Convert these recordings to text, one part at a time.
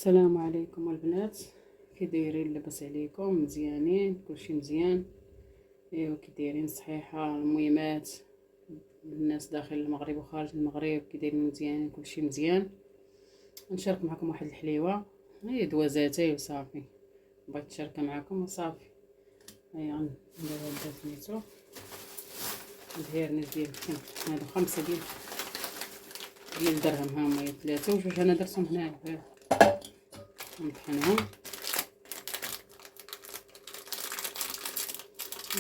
السلام عليكم البنات، كي دايرين؟ لاباس عليكم؟ مزيانين؟ كلشي مزيان؟ ايوا كي دايرين؟ صحيحه المهمات الناس داخل المغرب وخارج المغرب كي دايرين؟ مزيانين؟ كلشي مزيان. نشارك معكم واحد الحليوه، هي دوازاتي وصافي، بغيت نشاركها معكم وصافي. هيا ندير هدا سميتو الهيرنيس ديال هادو 5 ديال الدرهم، ها هما 3 وجوج انا درتهم هنايا، نطحنهم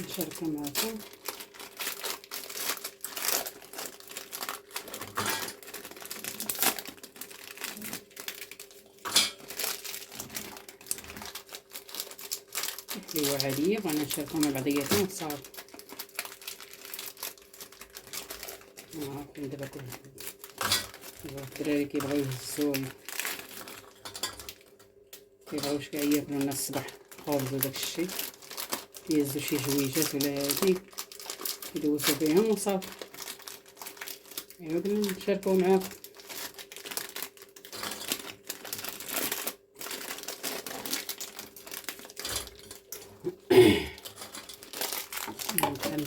نشاركها معكم. حليوه عاديه بغينا نشاركو مع بعضياتنا وصافي. عارفين دابا الدراري كيبغيو يهزو، كيبغيوش كاع ياكلو لنا الصباح خبز وداك الشيء، كيهزو شي جويجات ولا هادي كيدوزو بهم وصافي. ايوا قلنا نشاركو معاكم. نحل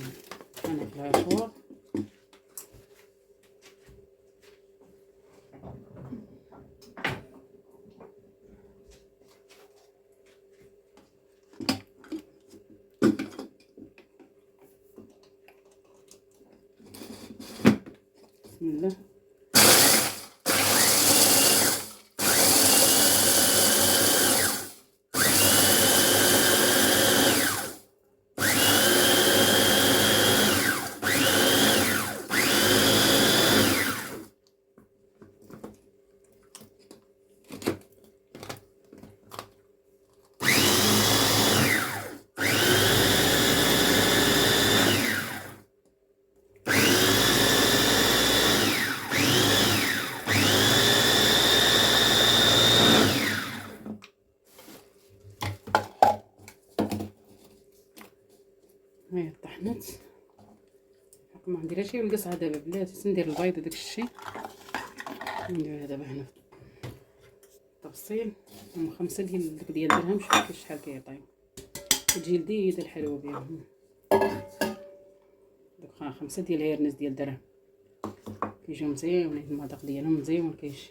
انا في العشوار بسم الله. هاي طحنت، ما نديرها شي والقصعه دابا بلاتي، ندير البيض وداك الشيء. نديرها دابا هنا في التفصيل. هما 5 ديال الدرهم، شوف شحال كيعطيو، كتجي لذيذه الحلوه بهم. دوك 5 ديال الهيرنس ديال الدرهم كيجيو مزيونين، المذاق ديالهم مزيون كيجي.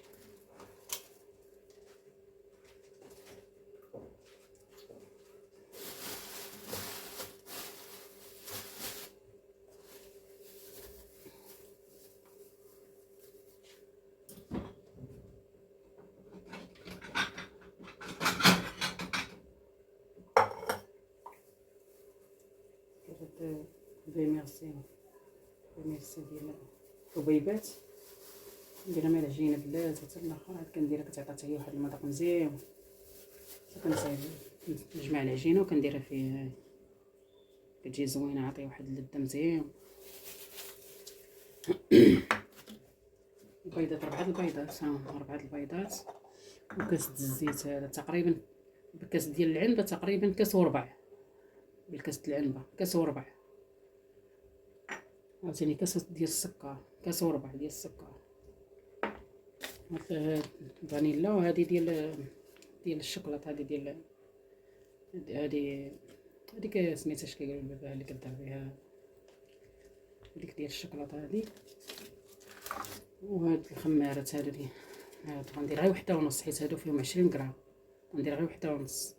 درت بيميرسي ديال الحبيبات، نديرها مع العجينه بلاتي حتى الاخر، عاد كنديرها كتعطي حتى هي واحد المذاق مزيون. كنصايب نجمع العجينه وكنديرها فيه، كتجي زوينه، عطي واحد اللذه مزيون. البيضات 4 البيضات، ها 4 البيضات وكاس الزيت. هذا تقريبا بكاس ديال العنبه، تقريبا كاس وربع، بالكاس ديال العنبه كاس وربع. عاوتاني كاس ديال السكر، كاس وربع ديال السكر. هاد فانيلا، وهذه ديال الشوكولاط، هذه ديال هذيك سميتها اش كيقولوا بها اللي كدار بها، هذيك ديال الشوكولاط هذه. وهاد الخمارات هادو هادو غندير غير وحده ونص، حيت هادو فيهم 20 غرام، غندير غير وحده ونص.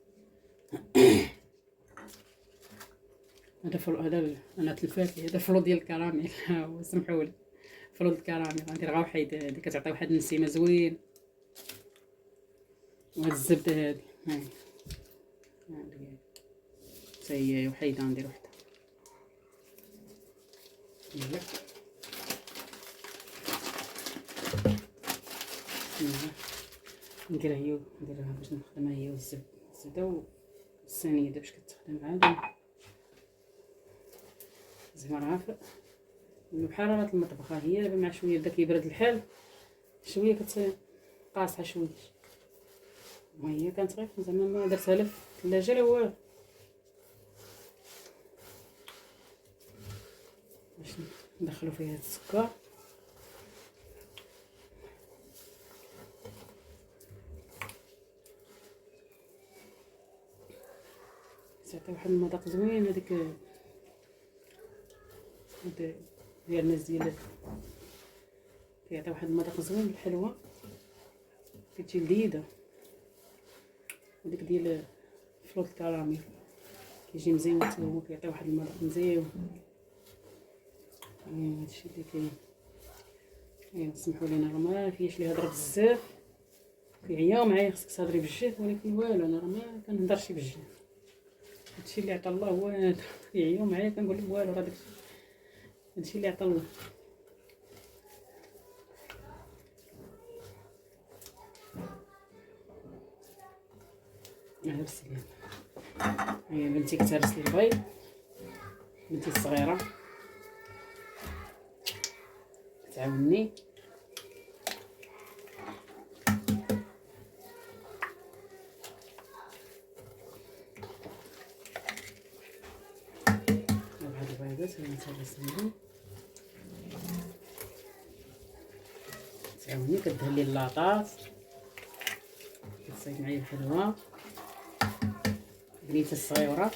هذا انا تلفات لي، هذا فلو ديال الكراميل سمحولي، فلو ديال الكراميل غندير غير وحيد، هذه كتعطي واحد النسيمه زوين. وهاد الزبده هذه هذه حتى هي وحيده، ندير وحده. يلا نديرها هي، نديرها باش نخدمها هي والزبده والسنيده باش كتخدم عادي. زعما راه بحال راه المطبخ، هي دابا مع شويه بدا كيبرد الحال، شويه قاصحه شويه. وهي كانت غير زعما ما درتها لا في الثلاجه لا والو، باش ندخلو فيها السكر. تعطي واحد المذاق زوين. هذيك ديال الناس ديال كيعطي واحد المذاق زوين الحلوى، كتجي لذيذه. وديك ديال فلوط الكراميل كيجي مزيان حتى هو، كيعطي واحد المذاق مزيان. هادشي اللي كاين. سمحوا لينا راه ما فياش لي هضره بزاف، كيعياو معايا خصك تهضري بالجهد، ولكن والو انا راه ما كنهضرش بالجهد. هادشي اللي عطا الله هو هذا. كيعياو معايا كنقول لهم والو، راه هادشي اللي عطا الله. بالسلامة. هي بنتي كتهرس لي البيض، بنتي الصغيره كتعاوني. هاد البيضات انا تهرسهم، تعاوني كدهن لي اللاطاط، كتصايب معايا الحلوى. بنيتي الصغيره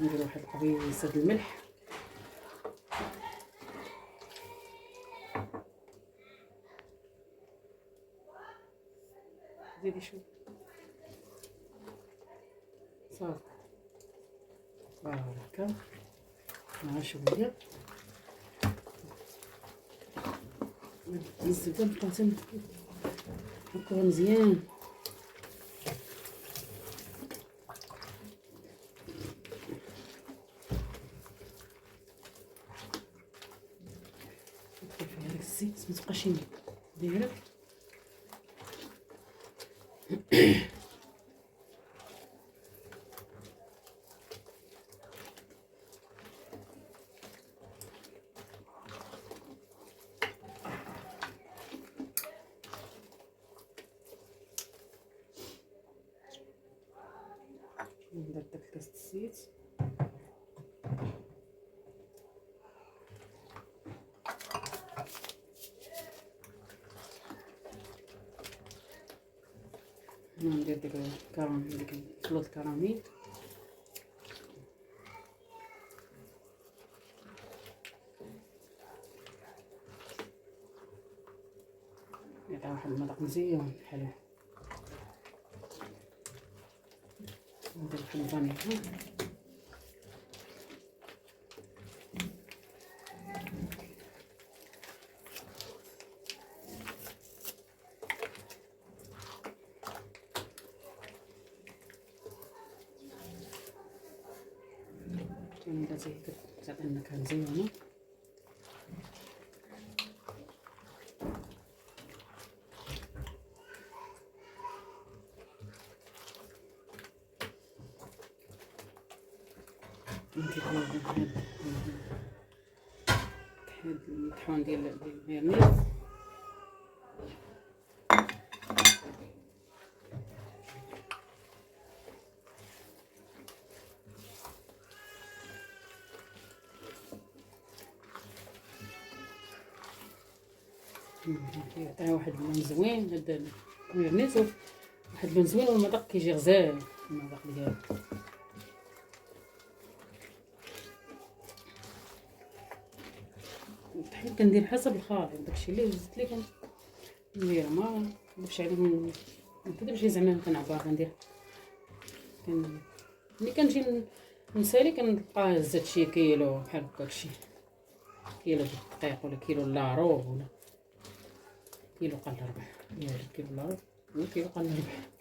ندير واحد القبيصه د الملح. زيدي شوف صافي هكا مع شويه الزبده. نبقاو نحكوها مزيان. ندخل فيها داك الزيت متبقاش دايره. ندير داك كاس الزيت. ندير ديك الكراميل، ديك خلوط الكراميل. يعطي واحد المذاق مزيان حلو. ندير واحد الفانيلا. ثاني تعطي النكهه مزيانه. ندير هاد الطحون ديال المايونيز. كيعطيها واحد اللون زوين هاد المايونيز، واحد اللون زوين، والمذاق كيجي غزال المذاق ديالو. الطحين كندير حسب الخاطر، داكشي اللي وزت لي كندير، ما نكذبش عليكم، ما نكذبش زعما كنعبر كندير. ملي كنجي نسالي كنلقاه زاد شي كيلو بحال هكاك، شي كيلو د الدقيق ولا كيلو لارو ولا كيلو قل ربع. كيلو لارو ولا كيلو قل ربع.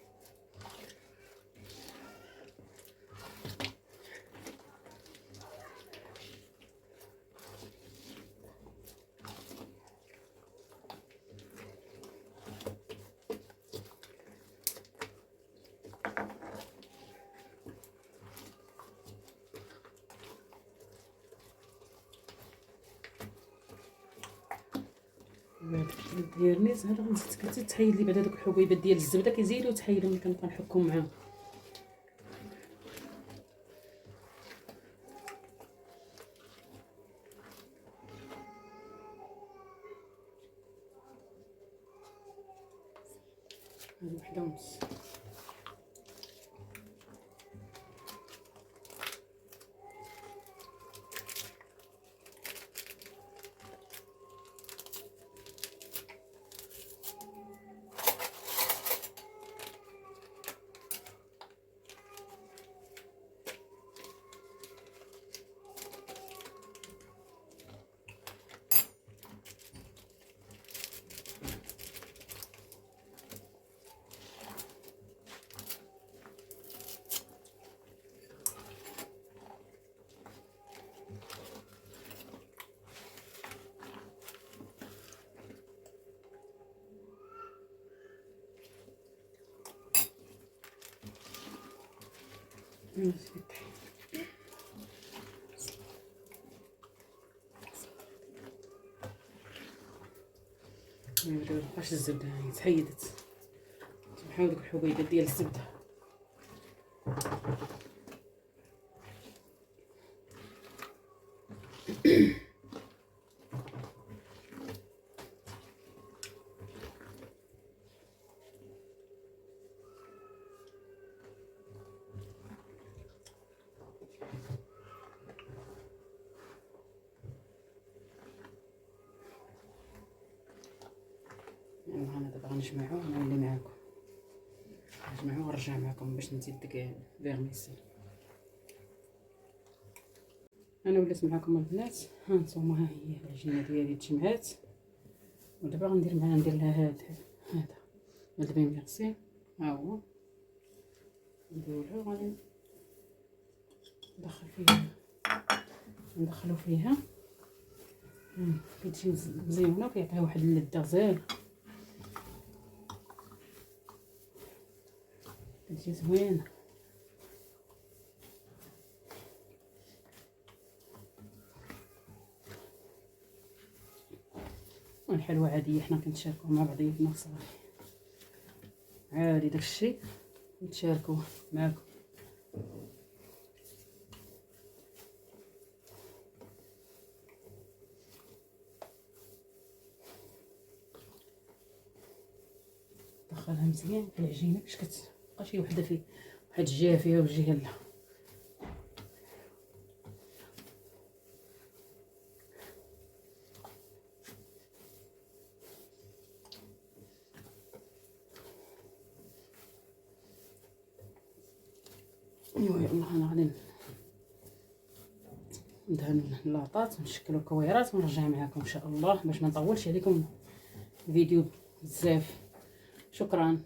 ديالنيز هذا غنزيد تحيد لي بعدا دوك الحبيبات ديال الزبده كيزيدو تحيدهم ملي كنبقى نحكهم معاهم. هذه وحده ونص. مبقاش الزبده هي تحيدت. نحاول ديك الحبيبات ديال الزبده. انا دابا غنجمعو ونولي معاكم، نجمعو ونرجع معاكم باش نزيد ديك فيرميسي. انا وليت معاكم البنات. ها نتوما، ها هي العجينه ديالي تجمعات، ودابا غندير معاها ندير لها هذا البين ميرسي. ها هو نديرو غادي ندخلو فيها كتجي مزيونه وكيعطيها واحد اللذه زايده، كتجي زوينه. الحلوى عاديه حنا كنتشاركوا مع بعضياتنا صافي، عادي داكشي نتشاركوا معاكم. دخلها مزيان في العجينه باش كتبقى شي وحده فيه واحد الجهه فيها والجهه لا. ايوا يلا انا غادي ندهن اللاطات ونشكلوا الكويرات ونرجع معكم ان شاء الله باش ما نطولش عليكم الفيديو بزاف. شكرا.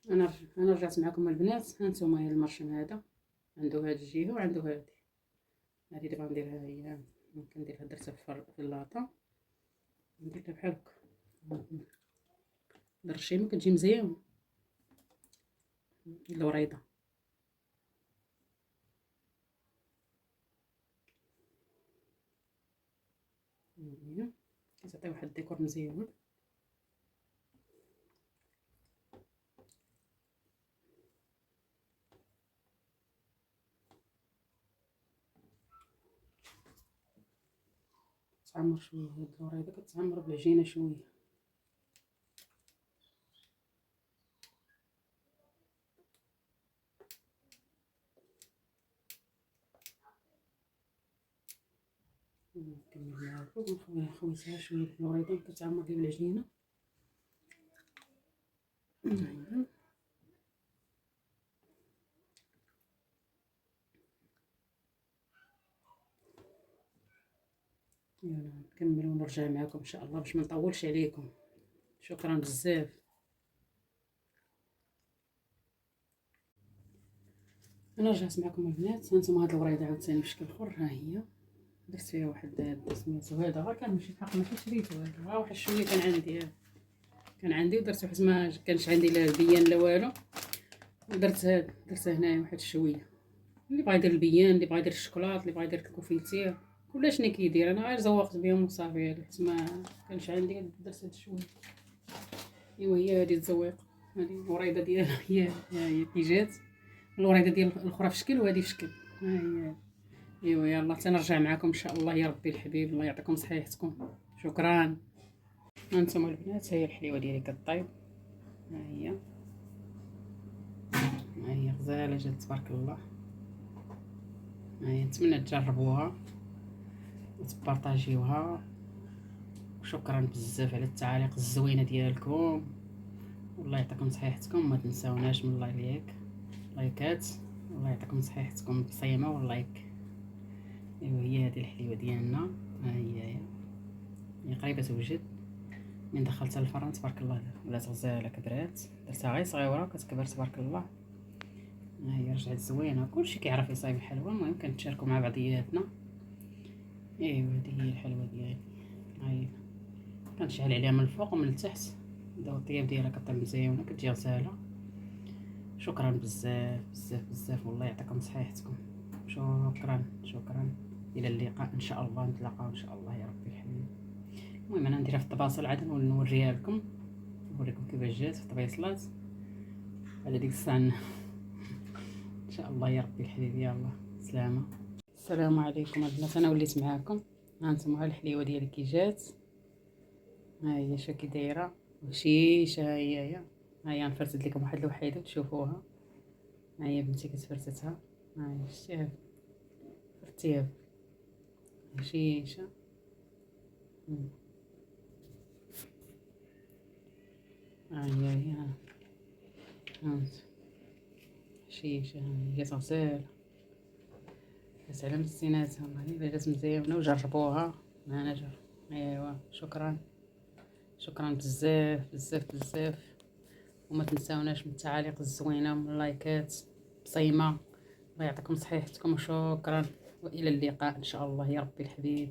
انا رجعت معكم البنات. ها نتوما هي المرشم هذا عنده هاد الجهه وعنده هادي دابا نديرها هي كنديرها درتها في اللاطه نديرها بحال هكا الرشيمه كتجي مزيان الوريضه. كتعطي واحد الديكور مزيان. تعمر شويه هاد الوريضه كتعمر بالعجينه شويه. نكمل معاكم ونخويها خويتها شويه بالوريضه كتعمر لي بالعجينه. يلا نكمل ونرجع معكم ان شاء الله باش ما نطولش عليكم. شكرا بزاف. انا رجعت معكم البنات. هانتوما هاد الوريضه عاوتاني بشكل اخر، ها هي درت فيها واحد سميتو هذا غير كان ماشي الحق ماشي شريتو هذا غير واحد شويه كان عندي ودرت واحد ما كانش عندي لا البيان لا والو، ودرت هنايا واحد شويه. اللي بغا يدير البيان، اللي بغا يدير الشكلاط، اللي بغا يدير الكونفيتير، ولا شنو كيدير. انا غير زوقت بهم وصافي، حيت ما كانش عندي درت هاد شويه. ايوا هي هادي التزويق، هادي الوريضه ديالها هي كي جات. الوريضه ديال الاخرى في شكل وهادي في شكل، ها هي. ايوا يلا تنرجع معكم ان شاء الله يا ربي الحبيب، الله يعطيكم صحيحتكم. شكرا. هانتوما البنات، هي الحليوه ديالي كطيب، ها هي غزاله جات تبارك الله. ها هي، نتمنى تجربوها وتبارطاجيوها. وشكرا بزاف على التعاليق الزوينه ديالكم، والله يعطيكم صحيحتكم. ما تنساوناش من لايكات. الله يعطيكم صحيحتكم بصيمه واللايك. ايوا هي هذه الحليوه ديالنا، ها هي قريبه توجد. من دخلتها الفران تبارك الله ولات غزاله، كبرات، درتها غير صغيره كتكبر تبارك الله. ها هي رجعت زوينه، كلشي كيعرف يصايب الحلوى. المهم كنتشاركوا مع بعضياتنا. ايوا هذه هي الحلوى ديالي، ها هي كنشعل عليها من الفوق ومن التحت. داو الطياب ديالها كطيب مزيانه، كتجي غزاله. شكرا بزاف بزاف بزاف، والله يعطيكم صحيحتكم. شكرا. الى اللقاء ان شاء الله، نتلاقاو ان شاء الله يا ربي الحبيب. المهم انا نديرها في الطباصل عاد نوريها لكم، نوريكم كيفاش جات في الطبيصلات على ديك الساعه ان شاء الله يا ربي الحبيب. يلا سلامه. السلام عليكم البنات، انا وليت معاكم. هانتوما الحليوه ديالي كي جات، ها هي شا كي دايره وشيشه. ها هي نفرتت لكم واحد الوحيده تشوفوها. ها هي بنتي كتفرتتها، ها هي شتيها فرتيها شيشه. ها هي هانت شيشه، ها هي جات غزاله، جات على مسيناتها. والله الا جات مزيانه وجربوها معنا جرب. ايوا شكرا بزاف بزاف بزاف. وما تنساوناش من التعاليق الزوينه ومن اللايكات بصيمه. الله يعطيكم صحيحتكم وشكرا، والى اللقاء ان شاء الله يا ربي الحبيب.